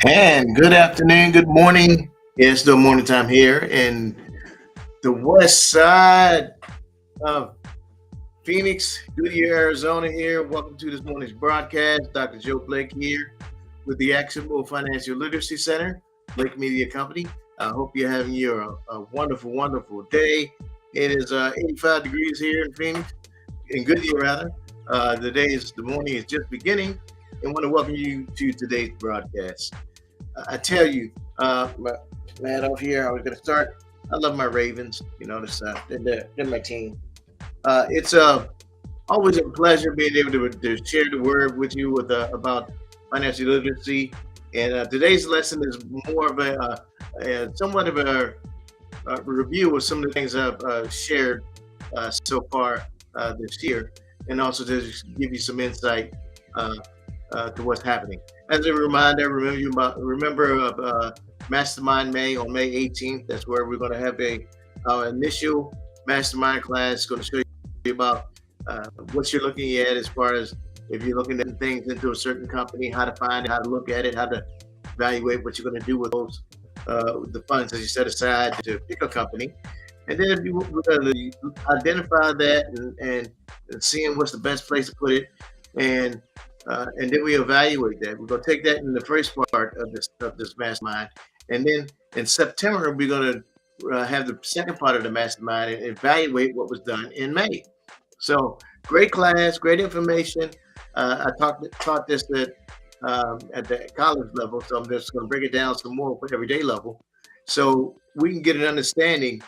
And good afternoon, good morning. It's still morning time here in the west side of Phoenix, Goodyear, Arizona here. Welcome to this morning's broadcast. Dr. Joe Blake here with the Actionable Financial Literacy Center, Blake Media Company. I hope you're having a wonderful, wonderful day. It is 85 degrees here in Phoenix, in Goodyear rather. The morning is just beginning and want to welcome you to today's broadcast. I tell you, man, over here, I was going to start. I love my Ravens. You know, they're my team. It's always a pleasure being able to share the word with you about financial literacy. And today's lesson is more of somewhat of a review of some of the things I've shared so far this year, and also to just give you some insight to what's happening. As a reminder, remember Mastermind May on May 18th. That's where we're going to have our initial mastermind class. Going to show you about what you're looking at as far as if you're looking at things into a certain company, how to find it, how to look at it, how to evaluate what you're going to do with those the funds that you set aside to pick a company. And then if you we're gonna identify that and seeing what's the best place to put it, and and then we evaluate that. We're gonna take that in the first part of this mastermind, and then in September we're gonna have the second part of the mastermind and evaluate what was done in May. So great class, great information. Taught this at the college level, so I'm just going to break it down some more for everyday level, so we can get an understanding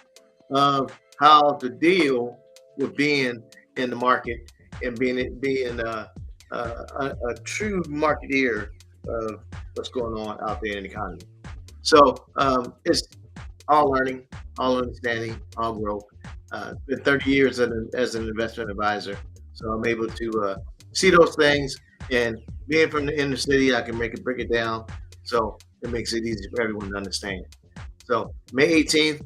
of how to deal with being in the market and being a true marketeer of what's going on out there in the economy. So it's all learning, all understanding, all growth. Been 30 years as an investment advisor, so I'm able to see those things. And being from the inner city, I can break it down, so it makes it easy for everyone to understand. So May 18th,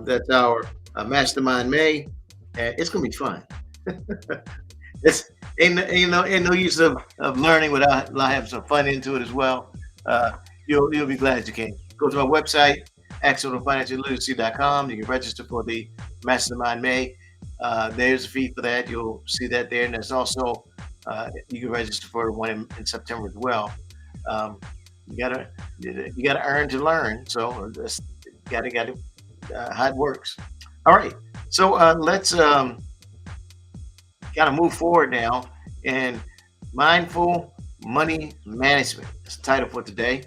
that's our Mastermind May, and it's gonna be fun. It's ain't no use of learning without having some fun into it as well. Uh, you'll be glad you came. Go to our website, accidentalfinancialliteracy.com. You can register for the Mastermind May. There's a fee for that. You'll see that there, and there's also you can register for the one in September as well. Um, you gotta earn to learn. So that's gotta how it works. All right. So let's kind of move forward now. And mindful money management. That's the title for today.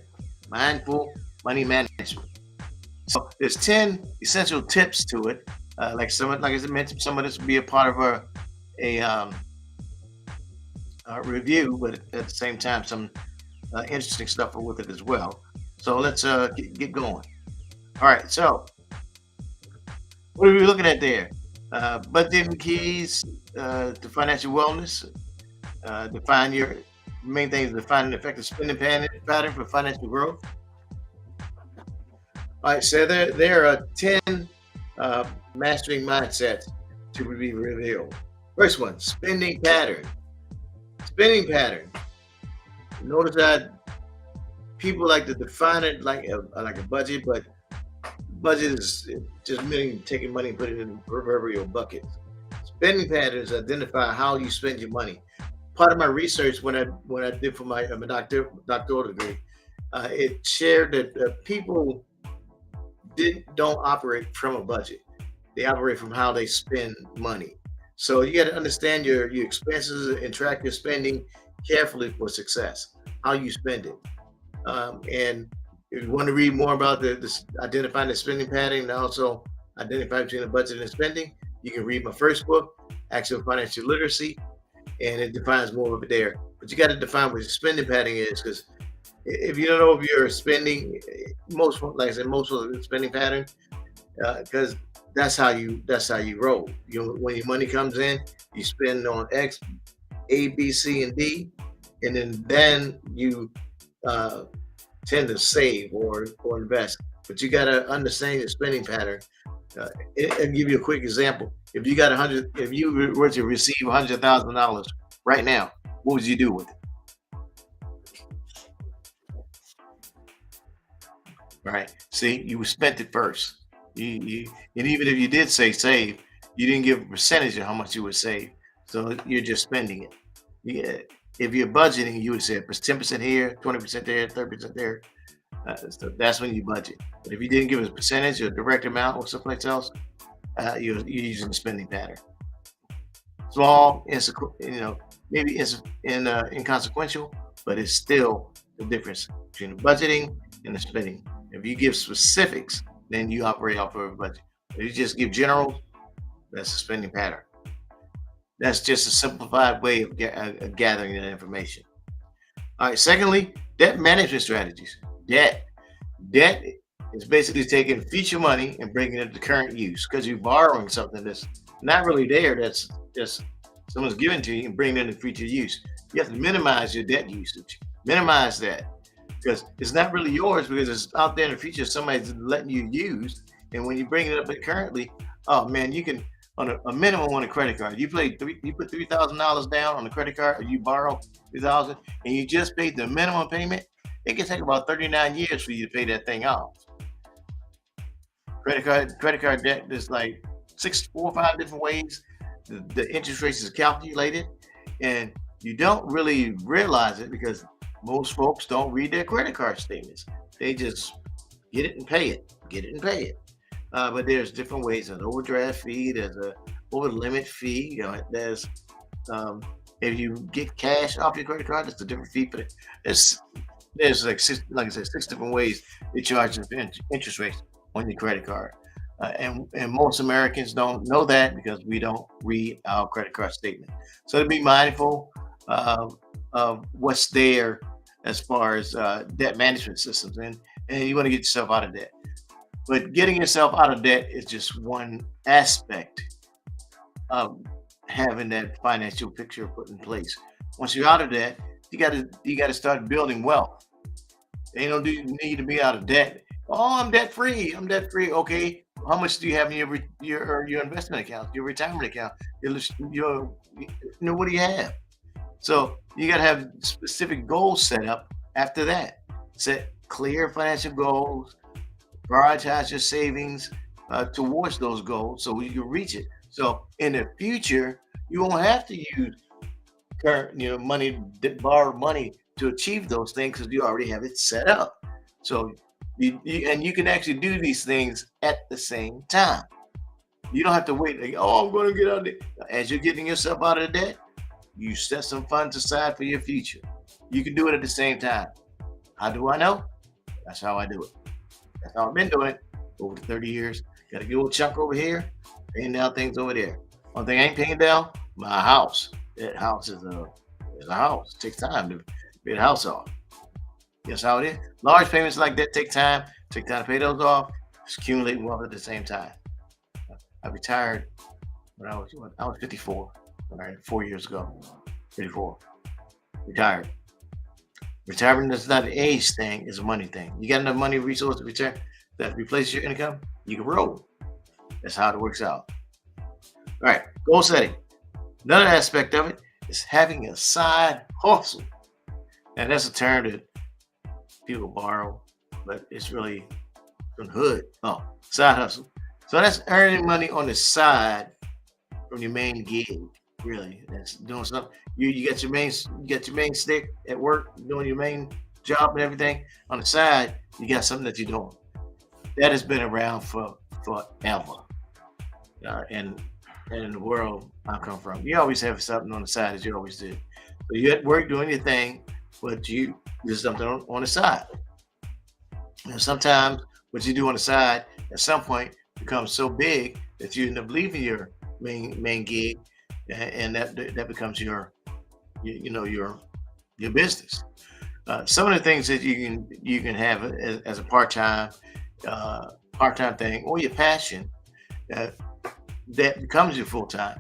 Mindful money management. So there's 10 essential tips to it. Like I mentioned, some of this will be a part of a review, but at the same time, some interesting stuff with it as well. So let's get going. All right. So what are we looking at there? Budgeting keys to financial wellness. Define your main thing is define an effective spending pattern for financial growth. All right, so there are 10 uh, mastering mindsets to be revealed. First one, spending pattern. Spending pattern. Notice that people like to define it like a budget, but budget is just meaning taking money and putting it in proverbial buckets. Spending patterns identify how you spend your money. Part of my research when I did for my doctoral degree, it shared that people don't operate from a budget. They operate from how they spend money. So you got to understand your expenses and track your spending carefully for success. How you spend it, and if you want to read more about this identifying the spending pattern and also identify between the budget and spending, you can read my first book, Actual Financial Literacy, and it defines more of it there. But you got to define what your spending pattern is, because if you don't know if you're spending like I said, most of the spending pattern, because that's how you roll. When your money comes in, you spend on X, A, B, C, and D, and then you uh, tend to save or invest. But you got to understand your spending pattern. I'll give you a quick example. If you were to receive $100,000 right now, what would you do with it? Right. See, you spent it first. And even if you did say save, you didn't give a percentage of how much you would save. So you're just spending it. Yeah. If you're budgeting, you would say 10% here, 20% there, 30% there. So that's when you budget. But if you didn't give a percentage or a direct amount or someplace else, you're using the spending pattern. Small, maybe it's inconsequential, but it's still the difference between the budgeting and the spending. If you give specifics, then you operate off of a budget. If you just give general, that's a spending pattern. That's just a simplified way of gathering that information. All right. Secondly, debt management strategies. Debt is basically taking future money and bringing it to current use, because you're borrowing something that's not really there. That's just someone's giving to you and bringing it into future use. You have to minimize your debt usage. Minimize that, because it's not really yours, because it's out there in the future somebody's letting you use. And when you bring it up currently, oh man, you can on a minimum on a credit card. You put $3,000 down on the credit card, or you borrow 3,000, and you just paid the minimum payment. It can take about 39 years for you to pay that thing off. Credit card debt, there's like 4 or 5 different ways the interest rate is calculated, and you don't really realize it because most folks don't read their credit card statements. They just get it and pay it, get it and pay it. But there's different ways. There's an overdraft fee. There's a over limit fee. There's if you get cash off your credit card, it's a different fee. But there's like like I said, 6 different ways they charge interest rates on your credit card. And most Americans don't know that because we don't read our credit card statement. So to be mindful of what's there as far as debt management systems, and you want to get yourself out of debt. But getting yourself out of debt is just one aspect of having that financial picture put in place. Once you're out of debt, you gotta start building wealth. They don't need to be out of debt. Oh, I'm debt free. I'm debt free. Okay, how much do you have in your investment account, your retirement account? What do you have? So you got to have specific goals set up. After that, set clear financial goals, prioritize your savings towards those goals so you can reach it. So in the future, you won't have to use current, money, borrow money to achieve those things because you already have it set up. So and you can actually do these things at the same time. You don't have to wait. Like, oh, I'm going to get out of it. As you're getting yourself out of the debt, you set some funds aside for your future. You can do it at the same time. How do I know? That's how I do it. That's how I've been doing it over the 30 years. Got a good little chunk over here, paying down things over there. One thing I ain't paying down, my house. That house is a house. It takes time to pay the house off. That's how it is. Large payments like that take time. Take time to pay those off. Just accumulate wealth at the same time. I retired when I was 54. Right, 4 years ago. 54. Retired. Retirement is not an age thing, it's a money thing. You got enough money resource to retire that replaces your income, you can roll. That's how it works out. All right, goal setting. Another aspect of it is having a side hustle. And that's a term that people borrow, but it's really from the hood. Oh, side hustle. So that's earning money on the side from your main gig. Really, that's doing something. You got your main stick at work, doing your main job and everything. On the side, you got something that you're doing. That has been around for forever. And in the world I come from, you always have something on the side as you always did. So you at work doing your thing, but there's something on the side. And sometimes what you do on the side at some point becomes so big that you end up leaving your main gig, and that becomes your business. Some of the things that you can have as a part time thing or your passion uh, that becomes your full time,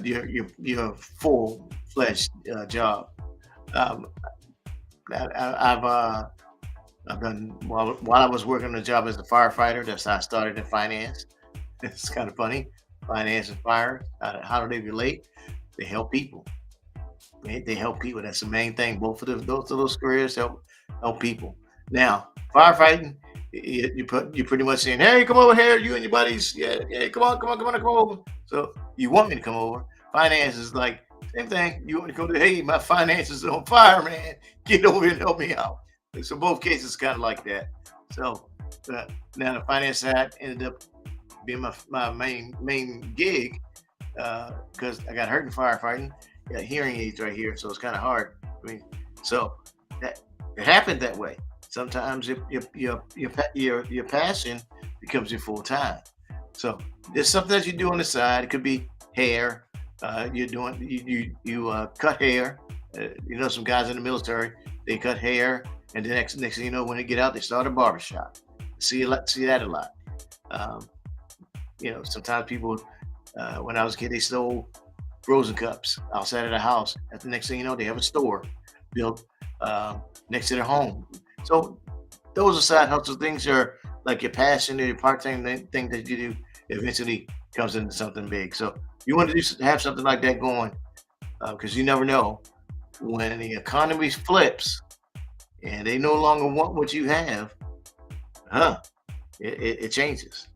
your full fledged job. Um, I've done while I was working a job as a firefighter. That's how I started in finance. It's kind of funny. Finance and fire. How do they relate? They help people. They help people. That's the main thing. Both of those careers help people. Now, firefighting, you pretty much saying, "Hey, come over here, you and your buddies. Yeah, yeah, come over." So you want me to come over? Finance is like same thing. You want me to come to? Hey, my finances are on fire, man. Get over here and help me out. So both cases kind of like that. So uh, now the finance side ended up being my main gig because I got hurt in firefighting. Got hearing aids right here, so it's kind of hard. I mean, so that it happened that way. Sometimes your passion becomes your full time. So there's something that you do on the side. It could be hair. You're doing you cut hair. Some guys in the military they cut hair, and the next thing you know, when they get out, they start a barbershop. See that a lot. Um, sometimes people, when I was a kid, they stole frozen cups outside of the house. At the next thing you know, they have a store built next to their home. So those are side hustle things are like your passion or your part-time thing that you do eventually comes into something big. So you want to have something like that going because you never know when the economy flips and they no longer want what you have, huh? It changes.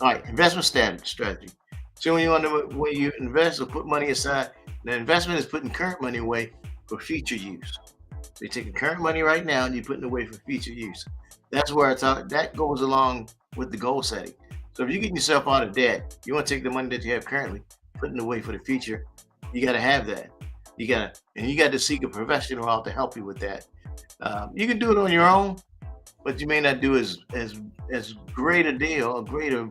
All right, investment strategy. So when you invest or put money aside, the investment is putting current money away for future use. So you're taking current money right now and you're putting it away for future use. That's where it's out. That goes along with the goal setting. So if you're getting yourself out of debt, you want to take the money that you have currently, putting it away for the future. You got to have that. You got to seek a professional out to help you with that. You can do it on your own, but you may not do as great a deal, a greater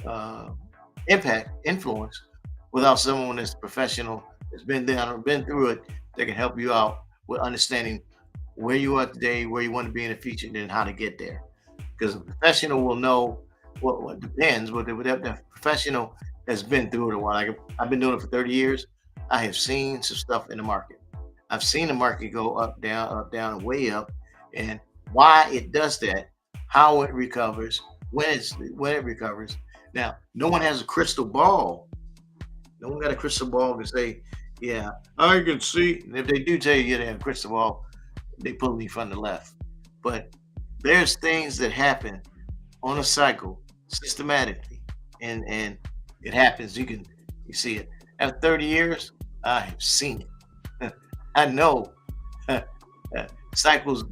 uh, impact, influence, without someone that's professional, that's been down or been through it, that can help you out with understanding where you are today, where you want to be in the future, and then how to get there. Because a professional will know what depends. What the professional has been through it a while. Like I've been doing it for 30 years. I have seen some stuff in the market. I've seen the market go up, down, and way up, and why it does that, how it recovers, when it recovers. Now, no one has a crystal ball. No one got a crystal ball to say, yeah, I can see. And if they do tell you they have a crystal ball, they pull you from the left. But there's things that happen on a cycle systematically, and it happens. You see it. After 30 years, I have seen it. I know cycles.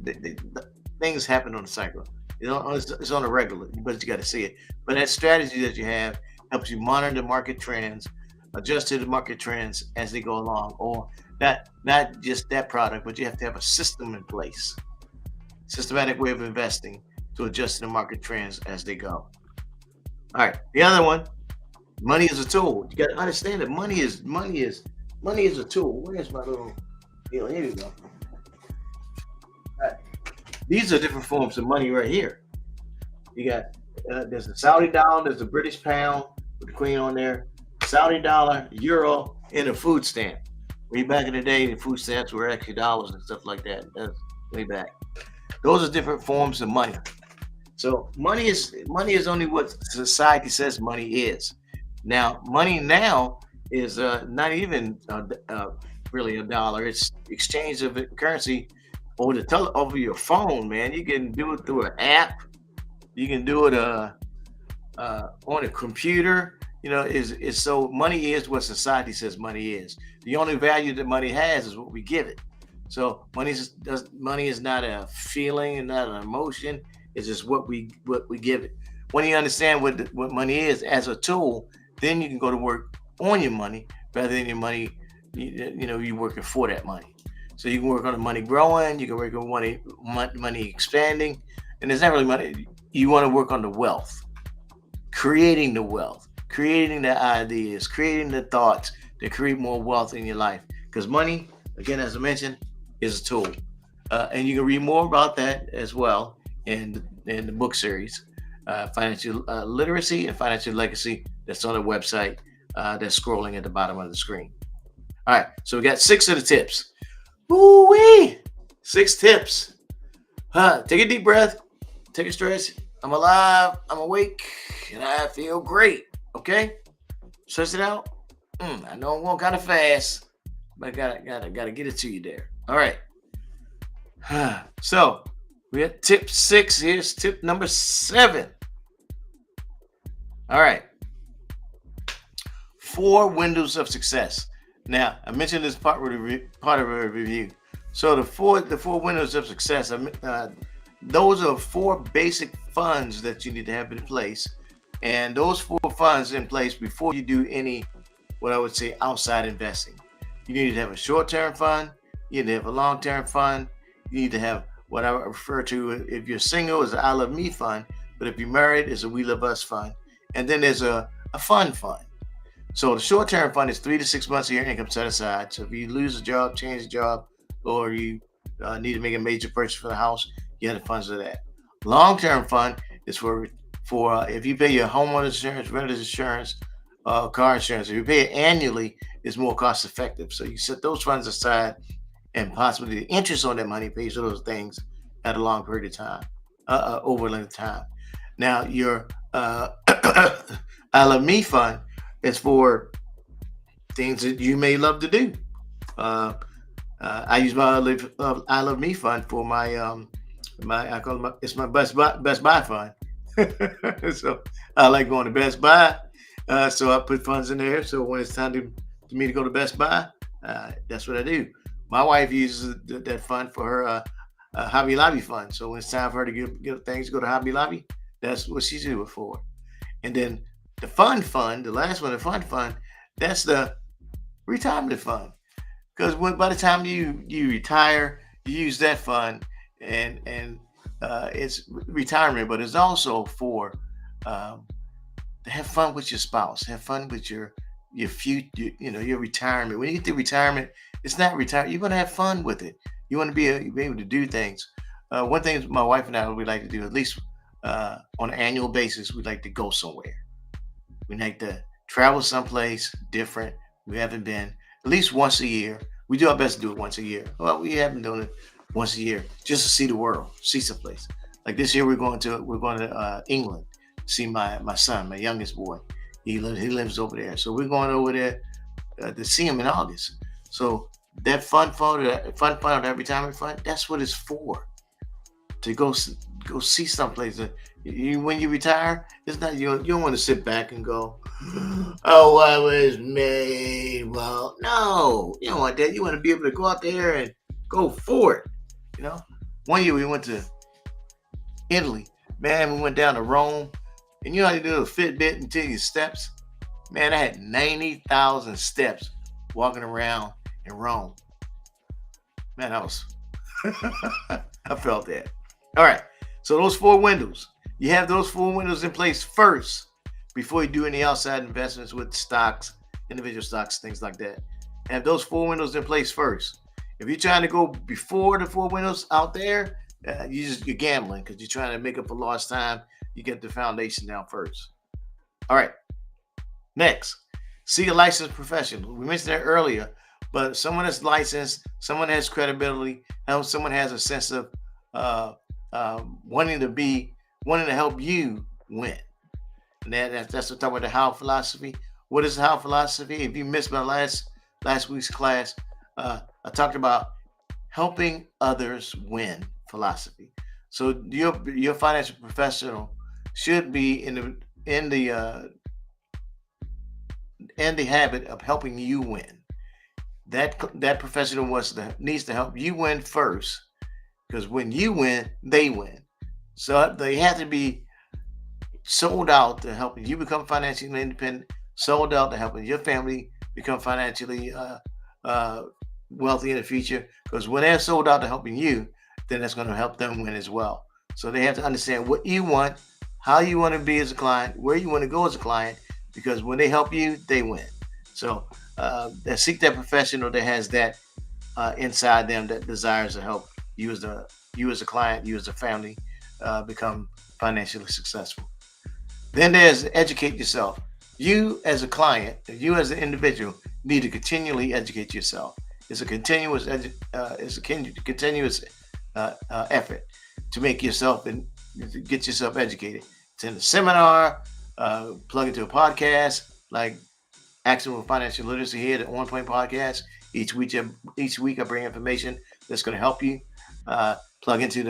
Things happen on the cycle. It's on a regular, but you got to see it. But that strategy that you have helps you monitor the market trends, adjust to the market trends as they go along, or not just that product, but you have to have a system in place, systematic way of investing to adjust to the market trends as they go. All right, the other one, money is a tool. You got to understand that money is a tool. Where's my little deal? Here we go. All right. These are different forms of money right here. You got there's the Saudi dollar, there's the British pound with the queen on there, Saudi dollar, euro, and a food stamp. Way back in the day, the food stamps were actually dollars and stuff like that. That's way back. Those are different forms of money. So money is only what society says money is. Now, money now is not even really a dollar. It's exchange of currency over your phone, man. You can do it through an app. You can do it on a computer. Is so money is what society says money is. The only value that money has is what we give it. So money is not a feeling and not an emotion. It's just what we give it. When you understand what money is as a tool, then you can go to work on your money rather than your money. You're working for that money. So you can work on the money growing. You can work on money expanding, and there's not really money. You want to work on the wealth, creating the wealth, creating the ideas, creating the thoughts that create more wealth in your life. Because money, again, as I mentioned, is a tool, and you can read more about that as well in the book series, Financial Literacy and Financial Legacy. That's on the website. That's scrolling at the bottom of the screen. All right, so we got 6 of the tips. Woo-wee! 6 tips. Take a deep breath. Take a stretch. I'm alive. I'm awake, and I feel great. Okay, stretch it out. I know I'm going kind of fast, but I gotta get it to you there. All right. So we have tip 6. Here's tip number 7. All right. 4 windows of success. Now, I mentioned this part of a review. So the four windows of success. Those are 4 basic funds that you need to have in place, and those 4 funds in place before you do any, what I would say, outside investing. You need to have a short-term fund. You need to have a long-term fund. You need to have what I refer to, if you're single, as an I Love Me fund, but if you're married, it's a We Love Us fund. And then there's a fund fund. So the short-term fund is 3 to 6 months of your income set aside. So if you lose a job, change a job, or you need to make a major purchase for the house, you have the funds for that. Long-term fund is for if you pay your homeowner's insurance, renter's insurance, car insurance. If you pay it annually, it's more cost-effective. So you set those funds aside, and possibly the interest on that money pays for those things at a long period of time, over a length of time. Now, your I Love Me fund is for things that you may love to do. I use my I Love Me fund for my I call it it's my Best Buy fund. So I like going to Best Buy. So I put funds in there. So when it's time to me to go to Best Buy, that's what I do. My wife uses that fund for her Hobby Lobby fund. So when it's time for her to get things to go to Hobby Lobby, that's what she's doing it for. And then the fund, the last one, the fund, that's the retirement fund. Because by the time you retire, you use that fund, and it's retirement, but it's also for um, to have fun with your spouse, have fun with your future, your retirement. When you get to retirement, it's not retire. You're gonna have fun with it. You want to be able to do things. One thing my wife and I we like to do, at least on an annual basis, we like to go somewhere. We like to travel someplace different we haven't been at least once a year. We do our best to do it once a year. Well, we haven't done it once a year just to see the world, see some place. Like this year, we're going to England, see my son, my youngest boy. He lives over there, so we're going over there to see him in August. So that fun fund, that retirement fund, that's what it's for, to go see someplace. When you retire, it's not you don't want to sit back and go, oh, I was made. Well, no, you don't want that. You want to be able to go out there and go for it. You know, one year we went to Italy. Man, we went down to Rome, and you know how you do a Fitbit and tell you steps. Man, I had 90,000 steps walking around in Rome. Man, I was I felt that. All right. So those four windows, you have those four windows in place first before you do any outside investments with stocks, individual stocks, things like that. Have those four windows in place first. If you're trying to go before the four windows out there, you're gambling because you're trying to make up for lost time. You get the foundation down first. All right. Next, see a licensed professional. We mentioned that earlier, but someone that's licensed, someone has credibility, someone has a sense of uh, wanting to help you win. And that's what I'm talking about, the how philosophy. What is the how philosophy? If you missed my last week's class, I talked about helping others win philosophy. So your financial professional should be in the habit of helping you win. That professional needs to help you win first, because when you win, they win. So they have to be sold out to helping you become financially independent, sold out to helping your family become financially uh, wealthy in the future. Because when they're sold out to helping you, then that's going to help them win as well. So they have to understand what you want, how you want to be as a client, where you want to go as a client, because when they help you, they win. So seek that professional that has that inside them, that desires to help you as a client, you as a family become financially successful. Then there's educate yourself. You as a client, you as an individual, need to continually educate yourself. It's a continuous effort to make yourself and to get yourself educated. Attend a seminar, plug into a podcast like Actionable Financial Literacy here at On Point Podcast. Each week I bring information that's going to help you. Plug into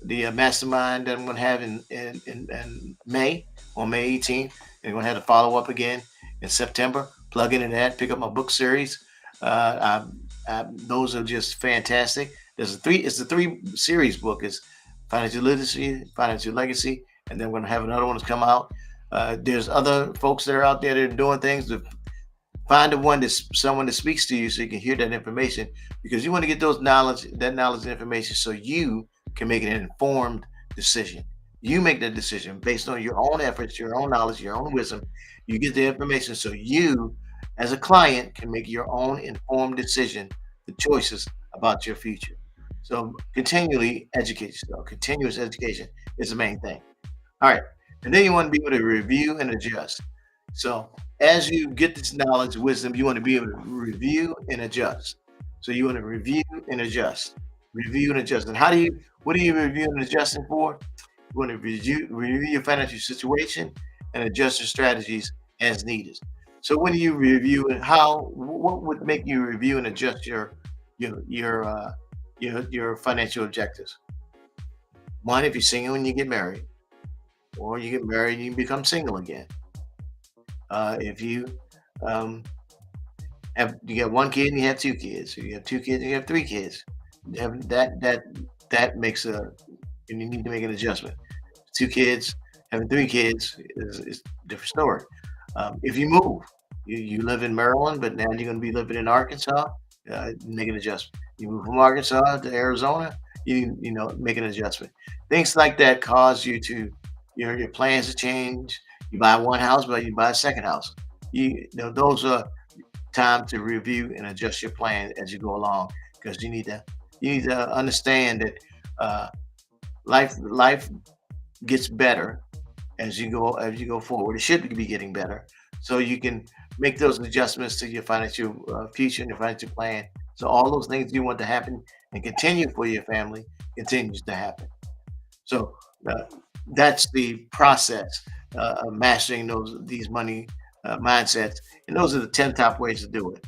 the mastermind that I'm going to have in May, on May 18th, and we're going to have to follow up again in September. Plug into that. Pick up my book series. Those are just fantastic. It's a three series book. It's Financial Literacy, Financial Legacy, and then we're going to have another one that's come out. There's other folks that are out there that are doing things. To find someone that speaks to you, so you can hear that information, because you want to get that knowledge and information, so you can make an informed decision. You make that decision based on your own efforts, your own knowledge, your own wisdom. You get the information so you, as a client, can make your own informed decision, the choices about your future. So continually educate yourself. Continuous education is the main thing. All right. And then you want to be able to review and adjust. So as you get this knowledge, wisdom, you want to be able to review and adjust. So you want to review and adjust. Review and adjust. And what are you reviewing and adjusting for? You want to review your financial situation and adjust your strategies as needed. So when do you review, and what would make you review and adjust your your financial objectives? One, if you're single and you get married, or you get married and you become single again. If you um, have you got one kid and you have two kids, or you have two kids and you have three kids, that makes a and you need to make an adjustment. Two kids, having three kids is a different story. If you move, you live in Maryland, but now you're going to be living in Arkansas, make an adjustment. You move from Arkansas to Arizona, you know make an adjustment. Things like that cause you to your plans to change. You buy one house, but you buy a second house. You know those are time to review and adjust your plan as you go along because you need to understand that life gets better as you go forward. It should be getting better, so you can make those adjustments to your financial future and your financial plan. So all those things you want to happen and continue for your family continues to happen. So uh, that's the process of mastering these money mindsets, and those are the 10 top ways to do it.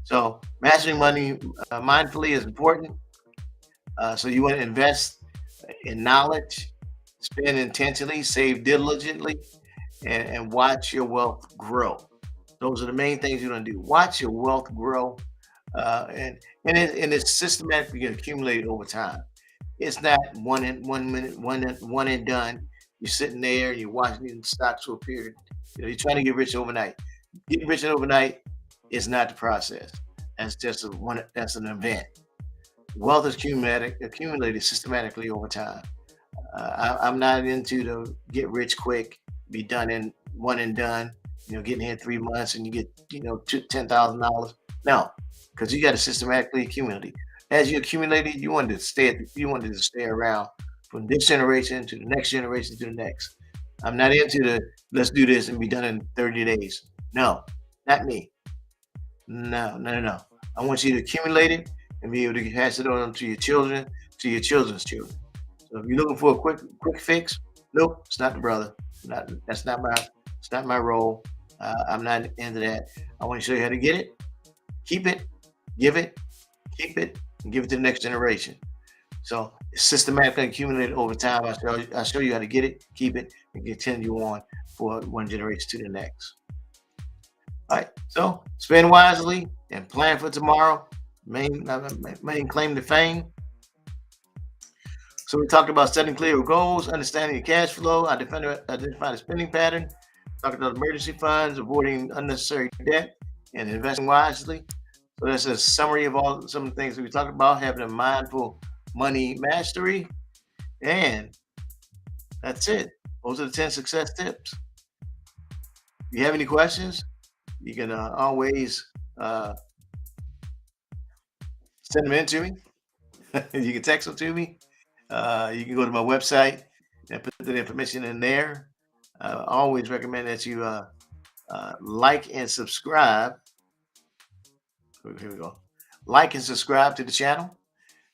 So mastering money mindfully is important. So you want to invest in knowledge, spend intentionally, save diligently, and watch your wealth grow. Those are the main things you're going to do. Watch your wealth grow, and it's systematically accumulated over time. It's not one minute, one and done. You're sitting there, you're watching these stocks for a period. You're trying to get rich overnight. Getting rich overnight is not the process. That's just a one. That's an event. Wealth is accumulated systematically over time. I'm not into the get rich quick, be done in one and done. Getting here in 3 months and you get $10,000. No, because you got to systematically accumulate. As you accumulate it, you wanted to stay around from this generation to the next generation to the next. I'm not into the let's do this and be done in 30 days. No, not me. No, no, no, no. I want you to accumulate it and be able to pass it on to your children, to your children's children. So if you're looking for a quick fix, nope, it's not the brother. It's not my role. I'm not into that. I want to show you how to get it, keep it, give it, keep it, and give it to the next generation. So it's systematically accumulated over time. I show you how to get it, keep it, and continue on for one generation to the next. All right. So spend wisely and plan for tomorrow. Main claim to fame. So we talked about setting clear goals, understanding your cash flow, identify the spending pattern, talking about emergency funds, avoiding unnecessary debt, and investing wisely. So that's a summary of all some of the things that we talked about, having a mindful money mastery. And that's it. Those are the 10 success tips. If you have any questions, you can always send them in to me. You can text them to me. You can go to my website and put the information in there. I always recommend that you like and subscribe. Here we go. Like and subscribe to the channel.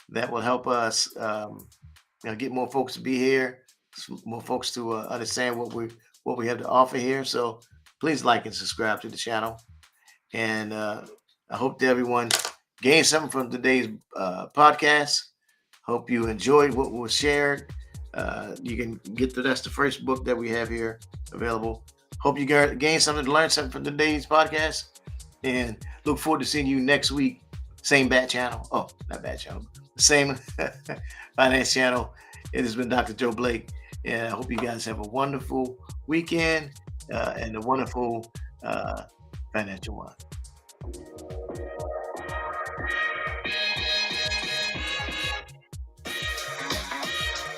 That will help us get more folks to be here, more folks to understand what we have to offer here. So please like and subscribe to the channel. And I hope that everyone gained something from today's podcast. Hope you enjoyed what was shared. You can get that's the first book that we have here available. Hope you gain something to learn something from today's podcast. And look forward to seeing you next week. Same bat channel. Oh, not bat channel. Same finance channel. It has been Dr. Joe Blake. And I hope you guys have a wonderful weekend and a wonderful financial one.